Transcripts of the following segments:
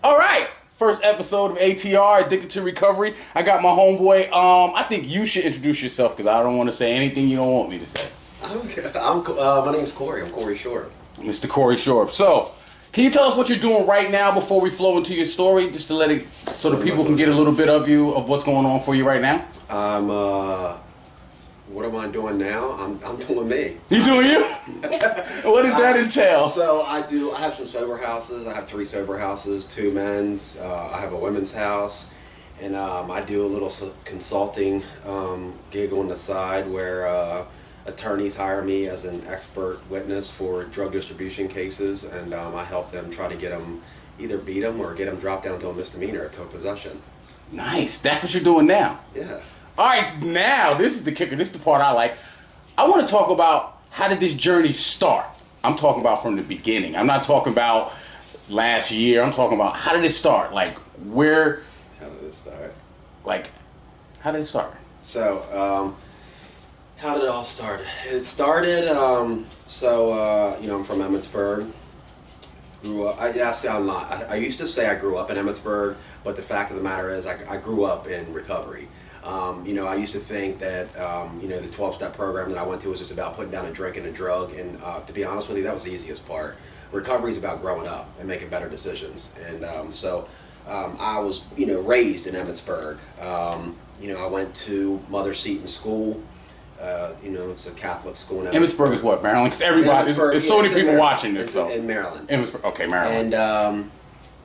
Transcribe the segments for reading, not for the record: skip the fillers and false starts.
All right, first episode of ATR, Addicted to Recovery. I got my homeboy. I think you should introduce yourself because I don't want to say anything you don't want me to say. My name's Korey. I'm Korey Short. Mr. Korey Short. So, can you tell us what you're doing right now before we flow into your story, just to let it, so the people can get a little bit of you of what's going on for you right now? What am I doing now? I'm doing me. You doing you? What does that entail? So I have some sober houses. I have 3 sober houses, 2 men's. I have a women's house, and I do a little consulting gig on the side where attorneys hire me as an expert witness for drug distribution cases, and I help them try to get them, either beat them or get them dropped down to a misdemeanor, tow possession. Nice. That's what you're doing now. Yeah. All right, now this is the kicker. This is the part I like. I want to talk about how did this journey start. I'm talking about from the beginning. I'm not talking about last year. I'm talking about how did it start? Like where? How did it start? Like, how did it start? So, how did it all start? It started. I'm from Emmitsburg. Grew up. I used to say I grew up in Emmitsburg, but the fact of the matter is, I grew up in recovery. I used to think that, the 12-step program that I went to was just about putting down a drink and a drug, and to be honest with you, that was the easiest part. Recovery is about growing up and making better decisions, and I was, raised in Emmitsburg. I went to Mother Seton School. It's a Catholic school in Emmitsburg is what, Maryland? Because everybody, there's so many people watching this. It's in Maryland. Okay, Maryland.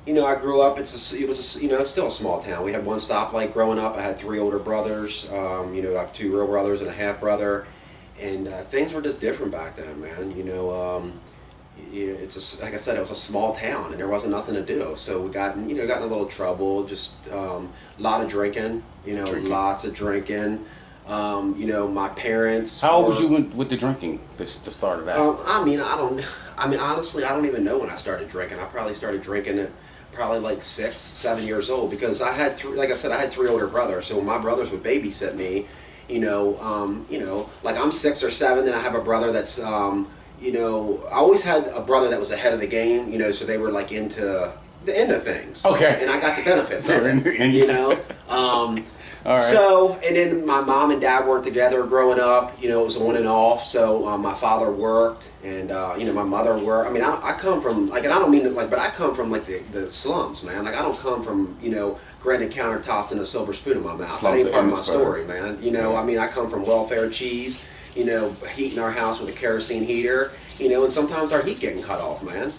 And I grew up. It's still a small town. We had 1 stoplight growing up. I had 3 older brothers. I have 2 real brothers and a half brother, and things were just different back then, man. Like I said, it was a small town, and there wasn't nothing to do. So we got in a little trouble. Just a lot of drinking. Lots of drinking. My parents. How old was you with the drinking? The start of that. Honestly, I don't even know when I started drinking. I probably started drinking at probably like 6, 7 years old, because I had 3 older brothers. So when my brothers would babysit me, like I'm 6 or 7, then I have a brother that's, I always had a brother that was ahead of the game, so they were like into the end of things. Okay. And I got the benefits of it, All right. So, and then my mom and dad weren't together growing up. It was on and off. So my father worked, and my mother worked. I come from and I don't mean but I come from the slums, man. Like I don't come from granite countertops and a silver spoon in my mouth. That ain't part of my story, man. I come from welfare cheese. Heating our house with a kerosene heater, and sometimes our heat getting cut off, man.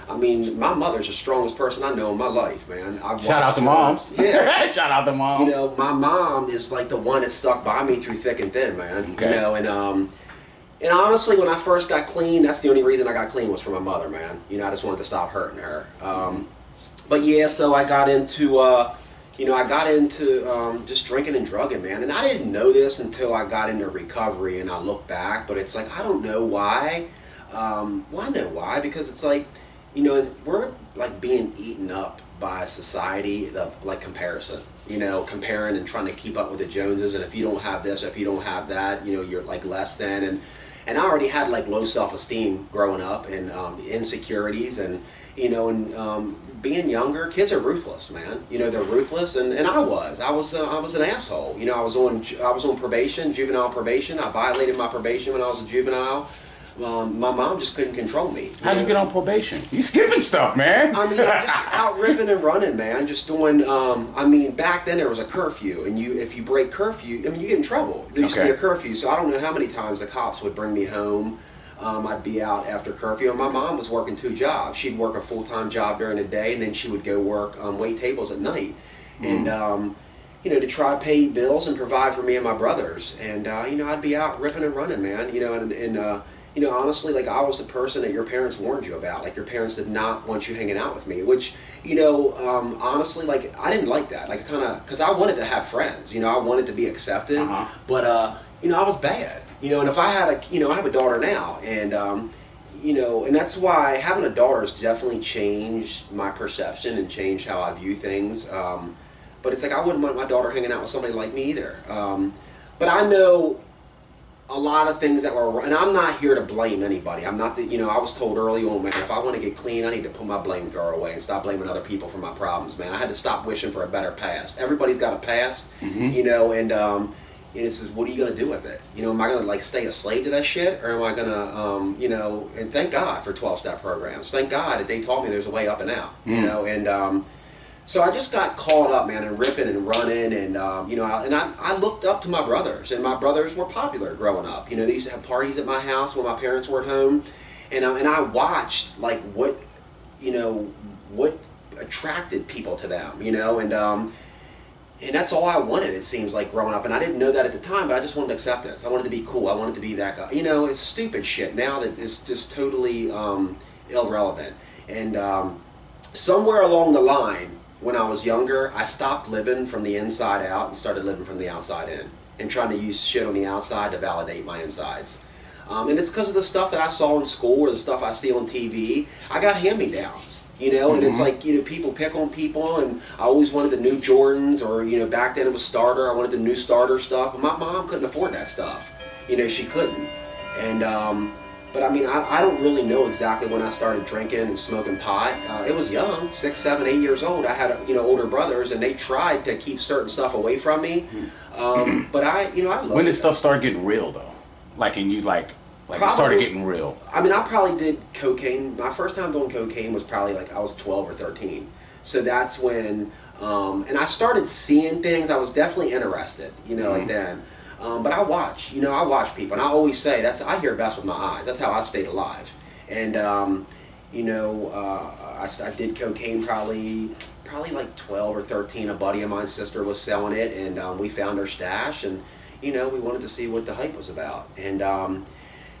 My mother's the strongest person I know in my life, man. Shout out to moms. Yeah. Shout out to moms. My mom is like the one that stuck by me through thick and thin, man. Okay. And honestly, when I first got clean, that's the only reason I got clean was for my mother, man. I just wanted to stop hurting her. So I got into just drinking and drugging, man. And I didn't know this until I got into recovery and I look back, but it's like, I don't know why. I know why, because it's like, we're like being eaten up by society, like comparison, comparing and trying to keep up with the Joneses. And if you don't have this, if you don't have that, you're like less than. And I already had like low self-esteem growing up, and insecurities, and being younger. Kids are ruthless, man. They're ruthless, and I was an asshole. I was on probation, juvenile probation. I violated my probation when I was a juvenile. My mom just couldn't control me. How'd you get on probation? You skipping stuff, man. Just out ripping and running, man. Just doing. Back then there was a curfew, and if you break curfew, you get in trouble. There used to be a curfew, so I don't know how many times the cops would bring me home. I'd be out after curfew, and my mom was working 2 jobs. She'd work a full-time job during the day, and then she would go work wait tables at night, and to try to pay bills and provide for me and my brothers. And I'd be out ripping and running, man. Honestly, like I was the person that your parents warned you about. Like your parents did not want you hanging out with me, which honestly, like I didn't like that. Like because I wanted to have friends. I wanted to be accepted, but I was bad. And if I had I have a daughter now, and and that's why having a daughter has definitely changed my perception and changed how I view things. But it's like I wouldn't want my daughter hanging out with somebody like me either. But I know a lot of things that were, and I'm not here to blame anybody. I'm not the, you know, I was told early on, man, if I want to get clean, I need to put my blame thrower away and stop blaming other people for my problems, man. I had to stop wishing for a better past. Everybody's got a past, you know, and it says, what are you going to do with it? You know, am I going to like stay a slave to that shit, or am I going to, you know, and thank God for 12-step programs. Thank God that they taught me there's a way up and out, you know, and so I just got caught up, man, and ripping and running, and you know, I looked up to my brothers, and my brothers were popular growing up. You know, they used to have parties at my house when my parents were at home, and I watched like what, you know, what attracted people to them, you know, and that's all I wanted. It seems like growing up, and I didn't know that at the time, but I just wanted acceptance. I wanted to be cool. I wanted to be that guy. You know, it's stupid shit now that is just totally irrelevant. And somewhere along the line, when I was younger, I stopped living from the inside out and started living from the outside in, and trying to use shit on the outside to validate my insides. And it's because of the stuff that I saw in school or the stuff I see on TV. I got hand-me-downs, you know, and it's like, you know, people pick on people, and I always wanted the new Jordans, or, you know, back then it was Starter. I wanted the new Starter stuff, but my mom couldn't afford that stuff. You know, she couldn't. And, but I mean, I don't really know exactly when I started drinking and smoking pot. It was young, 6, 7, 8 years old. I had, you know, older brothers, and they tried to keep certain stuff away from me. But I, you know, I love it. When did stuff start getting real, though? Like, and you like it started getting real? I mean, I probably did cocaine. My first time doing cocaine was probably like I was 12 or 13. So that's when, and I started seeing things. I was definitely interested, you know, like then. But I watch, you know, I watch people, and I always say I hear best with my eyes. That's how I stayed alive. And you know, I did cocaine probably like 12 or 13. A buddy of mine's sister was selling it, and we found her stash, and you know, we wanted to see what the hype was about. And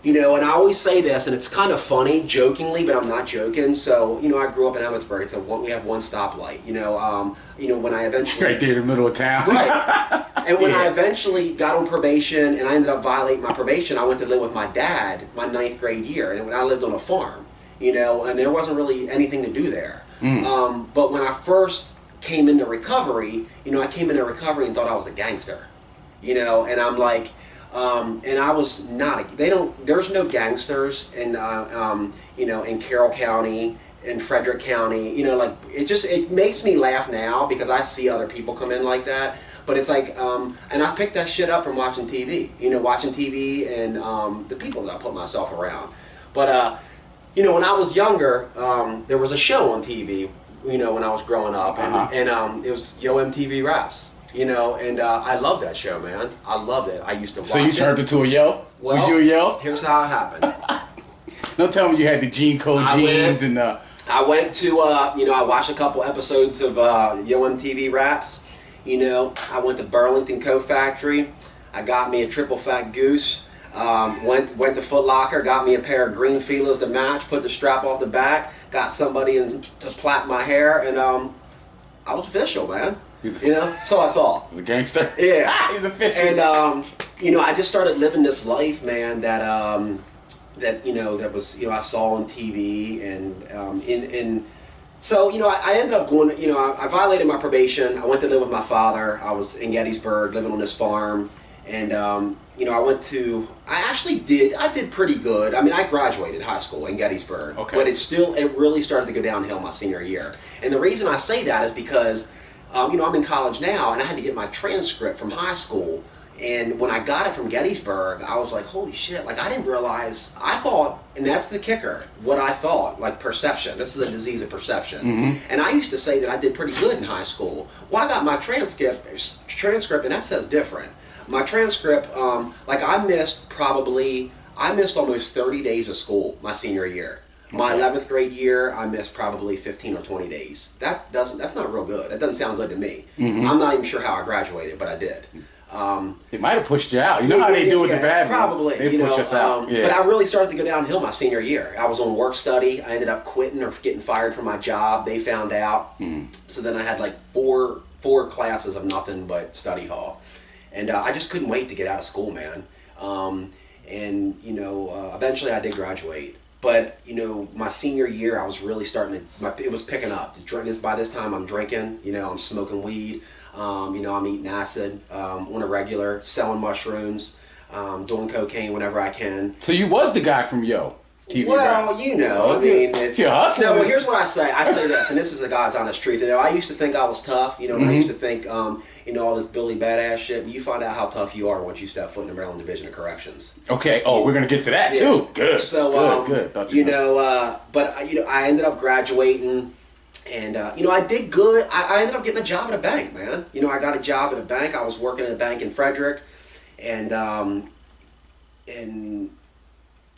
you know, and I always say this, and it's kind of funny, jokingly, but I'm not joking. So, you know, I grew up in Emmitsburg. We have one stoplight. You know, when I eventually right there in the middle of town, right. And when I eventually got on probation, and I ended up violating my probation, I went to live with my dad my 9th grade year, and when I lived on a farm, you know, and there wasn't really anything to do there. But when I first came into recovery, you know, I came into recovery and thought I was a gangster, you know, and I'm like. And I was not. There's no gangsters in, you know, in Carroll County, in Frederick County. You know, like it makes me laugh now because I see other people come in like that. But it's like, and I picked that shit up from watching TV. You know, watching TV and the people that I put myself around. But you know, when I was younger, there was a show on TV. You know, when I was growing up, and it was Yo MTV Raps. You know, and I loved that show, man. I loved it. I used to watch it. So you turned into a yo? Well, was you a yo? Here's how it happened. Don't tell me you had the jean code jeans and I went to, you know, I watched a couple episodes of Yo MTV Raps. You know, I went to Burlington Coat Factory. I got me a triple fat goose. Went to Foot Locker, got me a pair of green feelers to match, put the strap off the back, got somebody to plait my hair, and I was official, man. You know, so I thought. The gangster? Yeah. He's official. And, you know, I just started living this life, man, that, you know, that was, you know, I saw on TV, and so, you know, I ended up going, you know, I violated my probation. I went to live with my father. I was in Gettysburg, living on this farm, and, you know, I did pretty good. I mean, I graduated high school in Gettysburg, but it really started to go downhill my senior year. And the reason I say that is because, you know, I'm in college now, and I had to get my transcript from high school. And when I got it from Gettysburg, I was like, holy shit, like I didn't realize, I thought, and that's the kicker, what I thought, like perception. This is a disease of perception. And I used to say that I did pretty good in high school. Well, I got my transcript, and that says different. My transcript, like I missed almost 30 days of school my senior year. My 11th grade year, I missed probably 15 or 20 days. That's not real good. That doesn't sound good to me. I'm not even sure how I graduated, but I did. It might have pushed you out. You know how they do with the bad ones. Probably. They push us out. But I really started to go downhill my senior year. I was on work study. I ended up quitting or getting fired from my job. They found out. So then I had like four classes of nothing but study hall. And I just couldn't wait to get out of school, man. And, you know, eventually I did graduate. But, you know, my senior year, I was really starting to, it was picking up. By this time, I'm drinking, you know, I'm smoking weed, you know, I'm eating acid on a regular, selling mushrooms. doing cocaine whenever I can. So you was the guy from Yo. TV well, Raps. you know, I mean, it's... You're hustling. No, well, here's what I say. I say this, and this is the God's honest truth. You know, I used to think I was tough, you know, and I used to think, you know, all this Billy Badass shit, but you find out how tough you are once you step foot in the Maryland Division of Corrections. Okay. Oh, we're going to get to that, too. Good. So, good. You know, but, you know, I ended up graduating, and, you know, I did good. I ended up getting a job at a bank, man. You know, I got a job at a bank. I was working at a bank in Frederick, and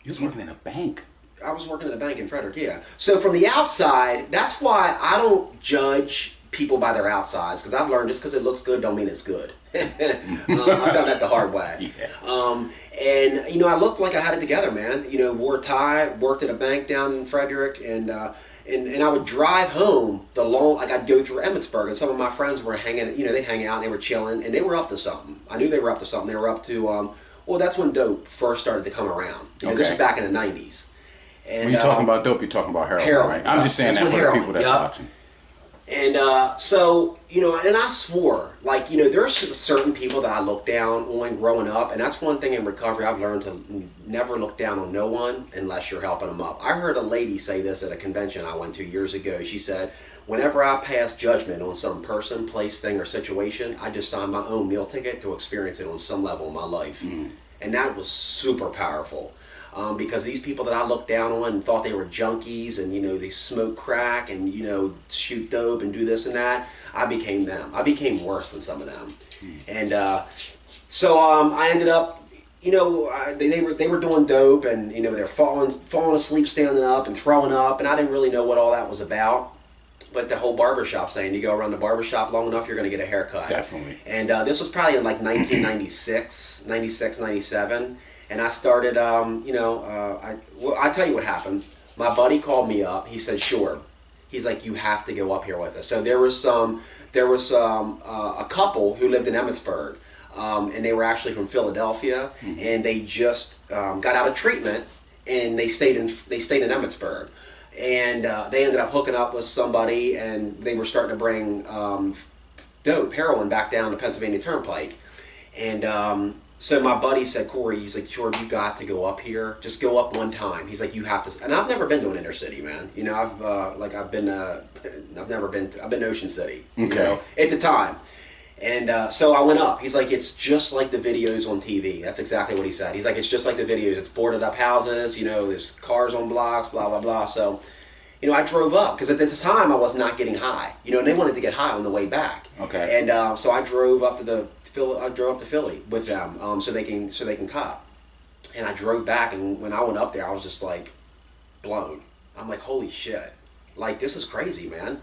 You was working in a bank? I was working at a bank in Frederick, yeah. So from the outside, that's why I don't judge people by their outsides, because I've learned just because it looks good don't mean it's good. I found that the hard way. Yeah. And, you know, I looked like I had it together, man. You know, wore a tie, worked at a bank down in Frederick, and I would drive home like I'd go through Emmitsburg, and some of my friends were hanging, you know, they'd hang out and they were chilling, and they were up to something. I knew they were up to something. They were up to, well, that's when dope first started to come around. You know, this was back in the 90s. And, when you're talking about dope, you're talking about heroin, right? I'm just saying that for the people that's watching. And so, you know, and I swore, like, you know, there's certain people that I look down on growing up, and that's one thing in recovery I've learned to never look down on no one unless you're helping them up. I heard a lady say this at a convention I went to years ago. She said, whenever I pass judgment on some person, place, thing, or situation, I just sign my own meal ticket to experience it on some level in my life. And that was super powerful. Because these people that I looked down on and thought they were junkies and, you know, they smoke crack and, you know, shoot dope and do this and that, I became them. I became worse than some of them. And so I ended up, you know, they were doing dope and, you know, they were falling asleep standing up and throwing up, and I didn't really know what all that was about. But the whole barbershop saying, you go around the barbershop long enough, you're going to get a haircut. Definitely. And this was probably in like 1996, 96, 97. And I started, you know, I tell you what happened. My buddy called me up. He said, sure. He's like, you have to go up here with us. So there was a couple who lived in Emmitsburg, and they were actually from Philadelphia, and they just got out of treatment, and they stayed in Emmitsburg. And they ended up hooking up with somebody, and they were starting to bring heroin back down the Pennsylvania Turnpike. And so my buddy said, Corey, he's like, George, you got to go up here. Just go up one time. He's like, you have to. And I've never been to an inner city, man. You know, I've been to Ocean City. Okay. You know, at the time. And so I went up. He's like, it's just like the videos on TV. That's exactly what he said. He's like, it's just like the videos. It's boarded up houses. You know, there's cars on blocks, blah, blah, blah. So, you know, I drove up because at this time I was not getting high. You know, and they wanted to get high on the way back. Okay. And so I drove up to Philly with them so they can cop. And I drove back, and when I went up there, I was just like blown. I'm like, holy shit! Like, this is crazy, man.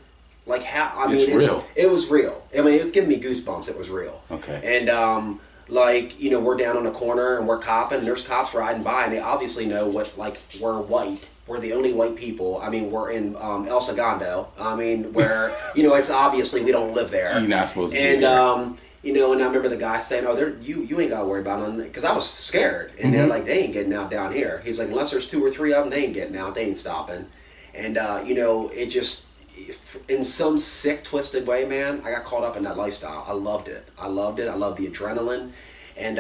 Like, how? I mean, real. It was real. I mean, it was giving me goosebumps. It was real. Okay. And like, you know, we're down on the corner and we're copping, and there's cops riding by, and they obviously know what, like, we're white. We're the only white people. I mean, we're in El Segundo. I mean, where, you know, it's obviously we don't live there. You're not supposed to be there. You know, and I remember the guy saying, "Oh, you ain't got to worry about them," because I was scared. And they're like, "They ain't getting out down here." He's like, "Unless there's 2 or 3 of them, they ain't getting out. They ain't stopping." And you know, it just, in some sick, twisted way, man, I got caught up in that lifestyle. I loved it. I loved the adrenaline. And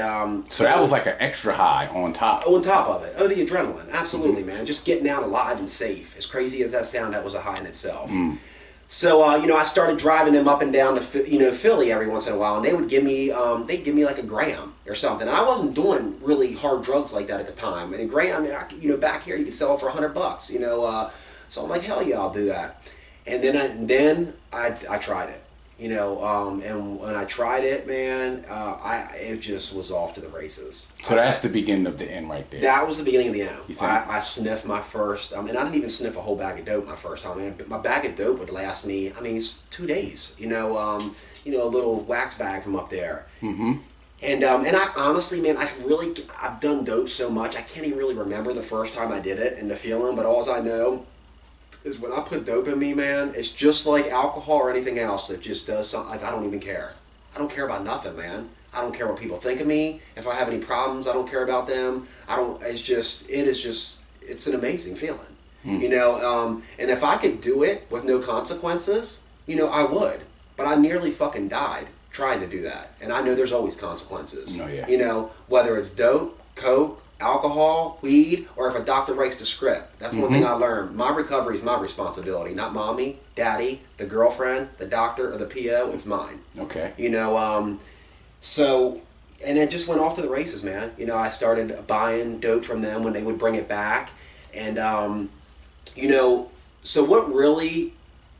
so that was like an extra high on top. On top of it. Oh, the adrenaline. Absolutely, man. Just getting out alive and safe. As crazy as that sound, that was a high in itself. So, you know, I started driving them up and down to, you know, Philly every once in a while, and they would give me, like a gram or something. And I wasn't doing really hard drugs like that at the time. And a gram, I mean, you know, back here you could sell it for $100, you know. So I'm like, hell yeah, I'll do that. And then I tried it, you know, and when I tried it, man, it just was off to the races. So that's the beginning of the end right there. That was the beginning of the end. I sniffed my first, and I didn't even sniff a whole bag of dope my first time. Man, my bag of dope would last me, I mean, it's 2 days, you know, a little wax bag from up there. And I honestly, man, I've done dope so much, I can't even really remember the first time I did it and the feeling, but all I know is when I put dope in me, man, it's just like alcohol or anything else. It just does something, like, I don't even care. I don't care about nothing, man. I don't care what people think of me. If I have any problems, I don't care about them. It's an amazing feeling. You know, and if I could do it with no consequences, you know, I would. But I nearly fucking died trying to do that. And I know there's always consequences. Oh, yeah. You know, whether it's dope, coke, alcohol, weed, or if a doctor writes the script. That's one thing I learned. My recovery is my responsibility, not mommy, daddy, the girlfriend, the doctor, or the PO. It's mine. Okay. You know, so, and it just went off to the races, man. You know, I started buying dope from them when they would bring it back. And, you know, so what really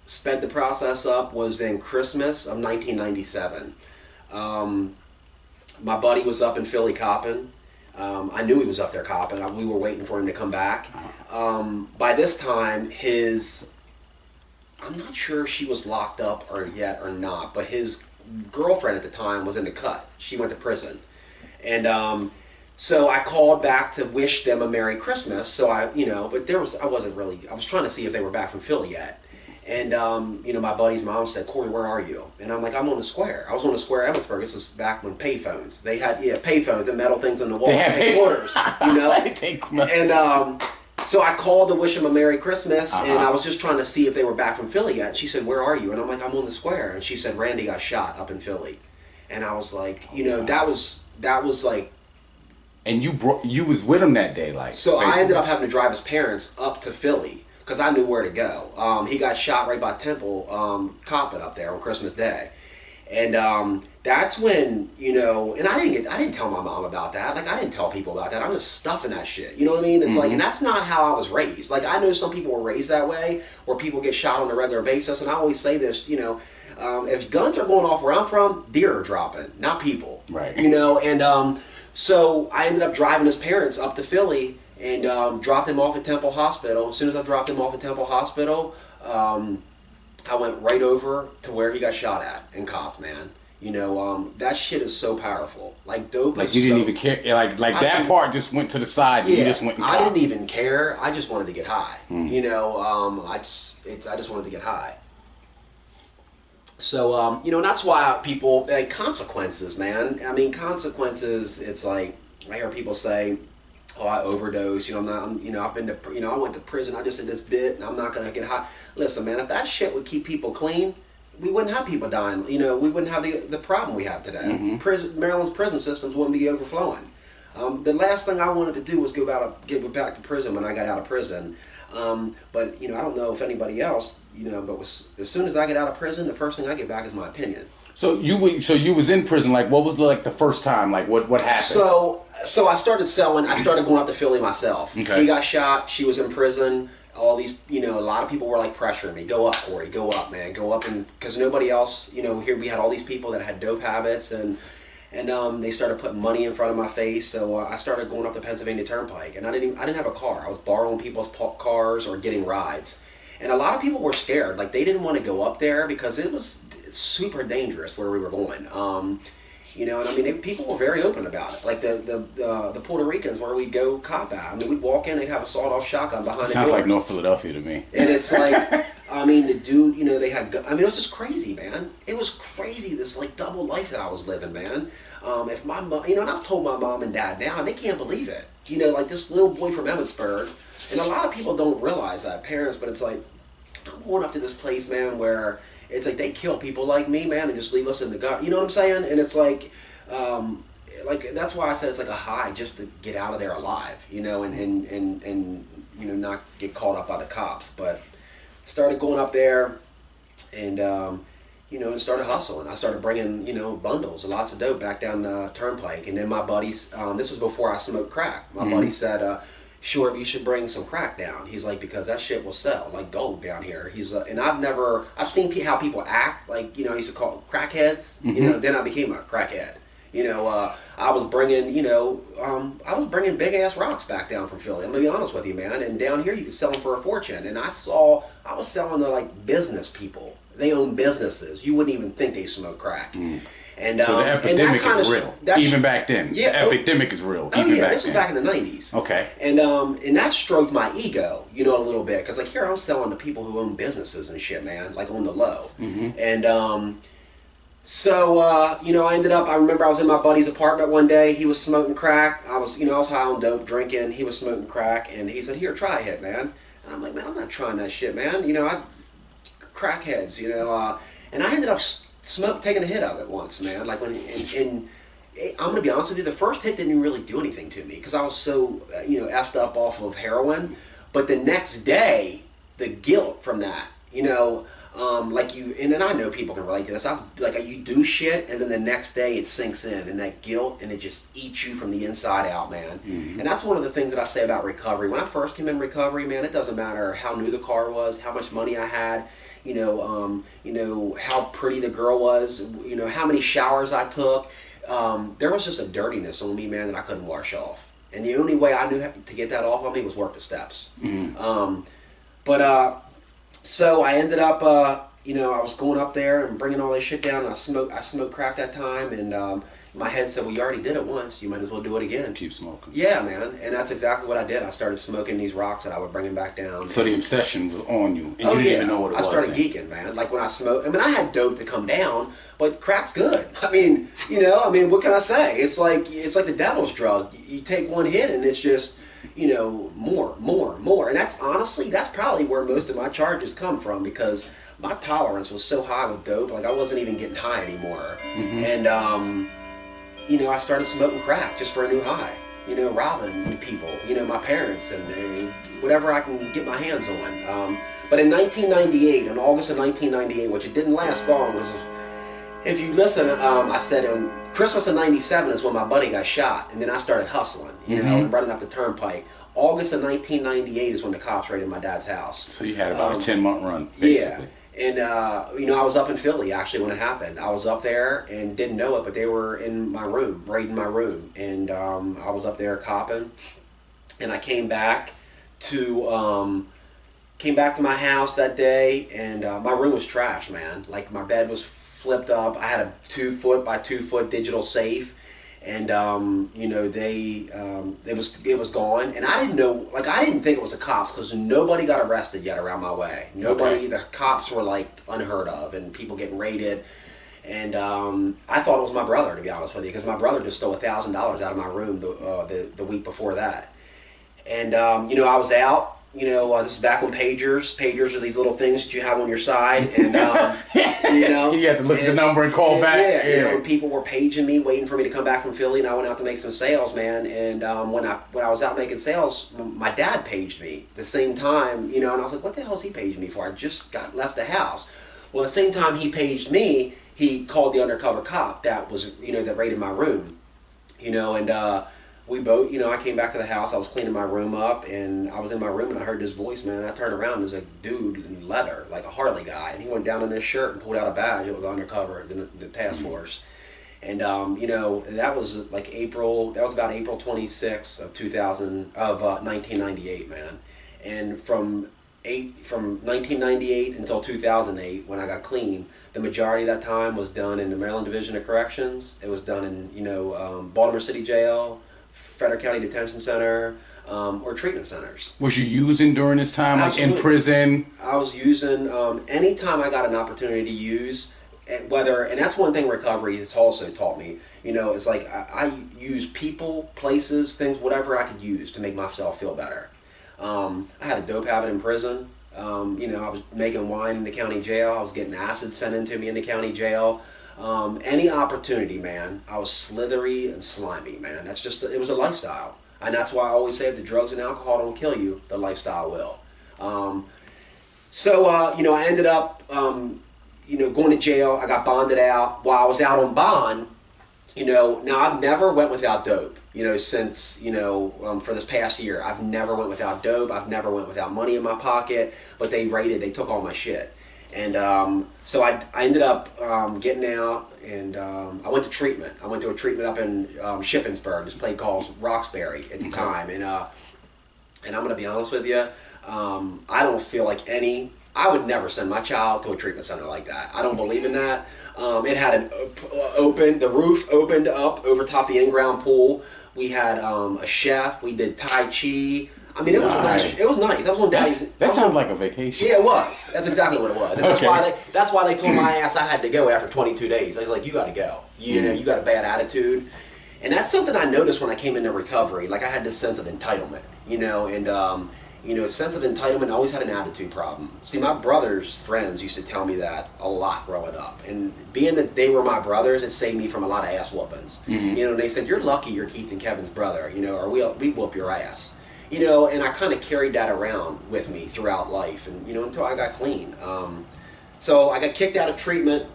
sped the process up was in Christmas of 1997. My buddy was up in Philly copping. I knew he was up there copping. We were waiting for him to come back. By this time, I'm not sure if she was locked up yet or not, but his girlfriend at the time was in the cut. She went to prison. And so I called back to wish them a Merry Christmas. So I was trying to see if they were back from Philly yet. And, you know, my buddy's mom said, Corey, where are you? And I'm like, I'm on the square. I was on the square Emmitsburg. This was back when payphones. They had, payphones and metal things on the wall. They had quarters, you know? And so I called to wish him a Merry Christmas, and I was just trying to see if they were back from Philly yet. She said, where are you? And I'm like, I'm on the square. And she said, Randy got shot up in Philly. And I was like, you know, that was like... And you was with him that day, like... So basically. I ended up having to drive his parents up to Philly, because I knew where to go. He got shot right by Temple, copping up there on Christmas Day. And that's when, you know, and I didn't tell my mom about that. Like, I didn't tell people about that. I'm just stuffing that shit. You know what I mean? It's like, and that's not how I was raised. Like, I know some people were raised that way, where people get shot on a regular basis. And I always say this, you know, if guns are going off where I'm from, deer are dropping, not people. Right. You know, and so I ended up driving his parents up to Philly and dropped him off at Temple Hospital. As soon as I dropped him off at Temple Hospital, I went right over to where he got shot at and copped, man. You know, that shit is so powerful. Like, dope. Like, you didn't even care. Like that part just went to the side. Yeah, you just went and I didn't even care. I just wanted to get high. You know, I just wanted to get high. So, you know, that's why people, like, consequences, man. I mean, consequences, it's like, I hear people say, oh, I overdosed, you know, I've been to, you know, I went to prison, I just did this bit, and I'm not going to get high. Listen, man, if that shit would keep people clean, we wouldn't have people dying, you know, we wouldn't have the problem we have today. Maryland's prison systems wouldn't be overflowing. The last thing I wanted to do was get back to prison when I got out of prison. But, you know, I don't know if anybody else, you know, but as soon as I get out of prison, the first thing I get back is my opinion. So you was in prison. Like, what was like the first time? Like, what happened? So I started selling. I started going up to Philly myself. Okay. He got shot. She was in prison. All these, you know, a lot of people were like pressuring me. Go up, Corey. Go up, man. Go up, and because nobody else, you know, here we had all these people that had dope habits, and they started putting money in front of my face. So I started going up the Pennsylvania Turnpike, and I didn't have a car. I was borrowing people's cars or getting rides, and a lot of people were scared. Like, they didn't want to go up there because it was super dangerous where we were going. You know, and I mean, people were very open about it. Like the Puerto Ricans, where we'd go cop out. I mean, we'd walk in, they'd have a sawed-off shotgun behind the door. Sounds like North Philadelphia to me. And it's like, I mean, the dude, you know, they had. I mean, it was just crazy, man. It was crazy. This like double life that I was living, man. If my mom, you know, and I've told my mom and dad now, and they can't believe it. You know, like this little boy from Emmitsburg, and a lot of people don't realize that, parents. But it's like, I'm going up to this place, man, where it's like they kill people like me, man, and just leave us in the gut. You know what I'm saying? And it's like that's why I said it's like a high just to get out of there alive, you know, and you know, not get caught up by the cops. But started going up there, and you know, and started hustling. I started bringing, you know, bundles, lots of dope back down the Turnpike. And then my buddies, this was before I smoked crack. My buddy said, "Sure, you should bring some crack down." He's like, because that shit will sell like gold down here. He's and I've seen how people act. Like, you know, I used to call crackheads. You know, then I became a crackhead. You know, I was bringing, you know, big ass rocks back down from Philly. I'm gonna be honest with you, man. And down here, you could sell them for a fortune. And I was selling to like business people. They own businesses. You wouldn't even think they smoke crack. And so the epidemic is real, even back then. Yeah, the epidemic is real. Oh even yeah, back this was back in the '90s. Okay. And that stroked my ego, you know, a little bit, because like here I'm selling to people who own businesses and shit, man, like on the low. And so, you know, I remember I was in my buddy's apartment one day. He was smoking crack. I was high on dope, drinking. He was smoking crack, and he said, "Here, try a hit, man." And I'm like, "Man, I'm not trying that shit, man. You know, crackheads, you know." And I ended up taken a hit of it once, man. Like and I'm gonna be honest with you, the first hit didn't really do anything to me because I was so effed up off of heroin. But the next day, the guilt from that, like and then I know people can relate to this. You do shit, and then the next day it sinks in, and that guilt, and it just eats you from the inside out, man. Mm-hmm. And that's one of the things that I say about recovery. When I first came in recovery, man, it doesn't matter how new the car was, how much money I had, how pretty the girl was, how many showers I took. There was just a dirtiness on me, man, that I couldn't wash off. And the only way I knew to get that off on me was work the steps. Mm-hmm. So I ended up, I was going up there and bringing all this shit down. And I smoked crack that time, and my head said, "Well, you already did it once. You might as well do it again." Keep smoking. Yeah, man, and that's exactly what I did. I started smoking these rocks that I would bring them back down. So the obsession was on you, and you didn't even know what it was. I started geeking, man. Like when I smoked, I had dope to come down, but crack's good. What can I say? It's like the devil's drug. You take one hit, and it's just, more. And that's probably where most of my charges come from, because my tolerance was so high with dope, like I wasn't even getting high anymore. Mm-hmm. And I started smoking crack just for a new high. Robbing people, my parents, and whatever I can get my hands on. But in 1998, in August of 1998, which it didn't last long, was, if you listen, I said Christmas of '97 is when my buddy got shot, and then I started hustling, and running up the turnpike. August of 1998 is when the cops raided my dad's house. So you had about a 10-month run, basically. Yeah. And, I was up in Philly, actually, when it happened. I was up there and didn't know it, but they were in my room, raiding my room. And I was up there copping. And I came back to my house that day, and my room was trash, man. Like, my bed was flipped up. I had a 2-foot by 2-foot digital safe. And it was gone, and I didn't know, I didn't think it was the cops, because nobody got arrested yet around my way. Nobody. Okay. The cops were unheard of, and people getting raided, and I thought it was my brother, to be honest with you, because my brother just stole $1,000 out of my room the week before that, and I was out. This is back when pagers are these little things that you have on your side, and you had to look at the number and call back. Yeah, and people were paging me, waiting for me to come back from Philly, and I went out to make some sales, man. And when I was out making sales, my dad paged me the same time, and I was like, "What the hell is he paging me for? I just left the house." Well, the same time he paged me, he called the undercover cop that was, that raided my room, and. We both, I came back to the house, I was cleaning my room up, and I was in my room, and I heard this voice, man, and I turned around, and there's a dude in leather, like a Harley guy, and he went down in his shirt and pulled out a badge. It was undercover, the task force. And, that was about April 26th of 1998, man. And from 1998 until 2008, when I got clean, the majority of that time was done in the Maryland Division of Corrections. It was done in, Baltimore City Jail, Frederick County Detention Center, or treatment centers. Was you using during this time, Absolutely. In prison? I was using anytime I got an opportunity to use, and that's one thing recovery has also taught me. It's like I use people, places, things, whatever I could use to make myself feel better. I had a dope habit in prison. I was making wine in the county jail. I was getting acid sent into me in the county jail. Any opportunity, man. I was slithery and slimy, man. It was a lifestyle. And that's why I always say, if the drugs and alcohol don't kill you, the lifestyle will. I ended up, going to jail. I got bonded out. While I was out on bond, now I've never went without dope, since, for this past year. I've never went without dope. I've never went without money in my pocket, but they took all my shit. And so I ended up getting out, and I went to treatment. I went to a treatment up in Emmitsburg, this place called Roxbury at the time. And I'm going to be honest with you, I don't feel like I would never send my child to a treatment center like that. I don't believe in that. It had the roof opened up over top the in-ground pool. We had a chef. We did Tai Chi. I mean, it was nice. It was nice. That sounds like a vacation. Yeah, it was. That's exactly what it was. And that's why they told my ass I had to go after 22 days. I was like, you got to go. You got a bad attitude. And that's something I noticed when I came into recovery. Like, I had this sense of entitlement, and You know, sense of entitlement. I always had an attitude problem. See, my brother's friends used to tell me that a lot growing up, and being that they were my brothers, it saved me from a lot of ass whoopings. You know, and they said, "You're lucky you're Keith and Kevin's brother," you know, or we whoop your ass. You know, and I kind of carried that around with me throughout life, and you know, until I got clean. So I got kicked out of treatment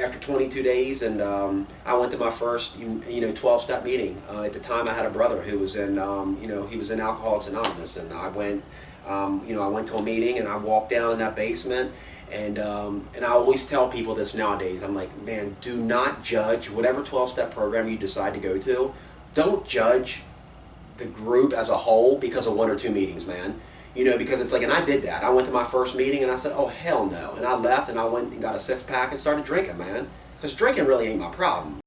after 22 days, and I went to my first, 12-step meeting. At the time, I had a brother who was in, he was in Alcoholics Anonymous, and I went, I went to a meeting, and I walked down in that basement, and I always tell people this nowadays. I'm like, man, do not judge whatever 12-step program you decide to go to. Don't judge the group as a whole because of 1 or 2 meetings, man. You know, because it's like, and I did that. I went to my first meeting and I said, oh, hell no. And I left and I went and got a 6-pack and started drinking, man. Because drinking really ain't my problem.